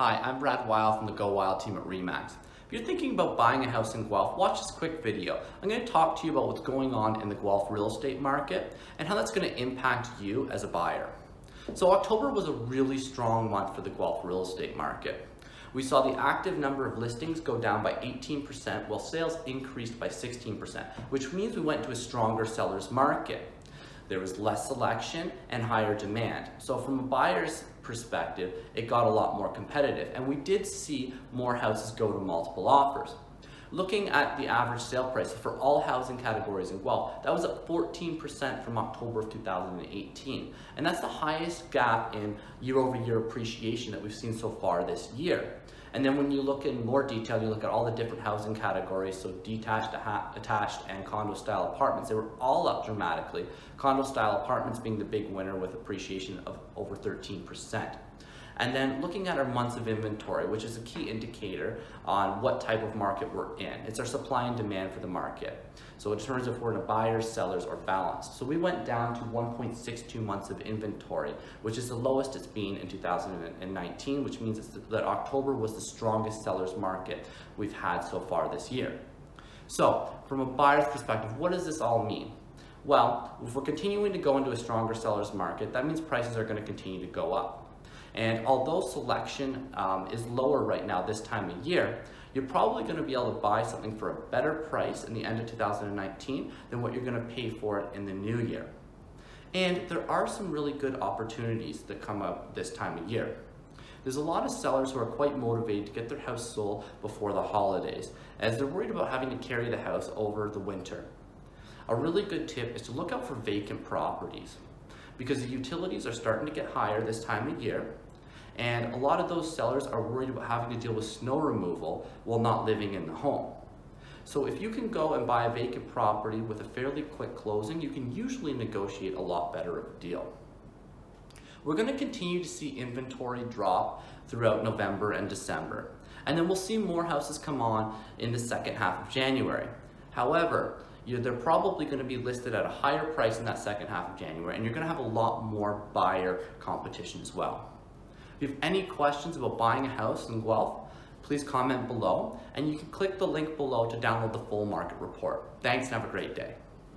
Hi, I'm Brad Weil from the Go Wild team at RE/MAX. If you're thinking about buying a house in Guelph, watch this quick video. I'm going to talk to you about what's going on in the Guelph real estate market and how that's going to impact you as a buyer. So October was a really strong month for the Guelph real estate market. We saw the active number of listings go down by 18% while sales increased by 16%, which means we went to a stronger seller's market. There was less selection and higher demand. So from a buyer's perspective, it got a lot more competitive, and we did see more houses go to multiple offers. Looking at the average sale price for all housing categories in Guelph, that was up 14% from October of 2018. And that's the highest gap in year-over-year appreciation that we've seen so far this year. And then when you look in more detail, you look at all the different housing categories, so detached, attached, and condo-style apartments, they were all up dramatically. Condo-style apartments being the big winner with appreciation of over 13%. And then looking at our months of inventory, which is a key indicator on what type of market we're in. It's our supply and demand for the market. So it determines if we're in a buyers, sellers, or balanced. So we went down to 1.62 months of inventory, which is the lowest it's been in 2019, which means that October was the strongest sellers market we've had so far this year. So from a buyer's perspective, what does this all mean? Well, if we're continuing to go into a stronger seller's market, that means prices are going to continue to go up. And although selection is lower right now this time of year, you're probably going to be able to buy something for a better price in the end of 2019 than what you're going to pay for it in the new year. And there are some really good opportunities that come up this time of year. There's a lot of sellers who are quite motivated to get their house sold before the holidays, as they're worried about having to carry the house over the winter. A really good tip is to look out for vacant properties, because the utilities are starting to get higher this time of year, and a lot of those sellers are worried about having to deal with snow removal while not living in the home. So if you can go and buy a vacant property with a fairly quick closing, you can usually negotiate a lot better of a deal. We're going to continue to see inventory drop throughout November and December, and then we'll see more houses come on in the second half of January. However, they're probably going to be listed at a higher price in that second half of January, and you're going to have a lot more buyer competition as well. If you have any questions about buying a house in Guelph, please comment below, and you can click the link below to download the full market report. Thanks and have a great day.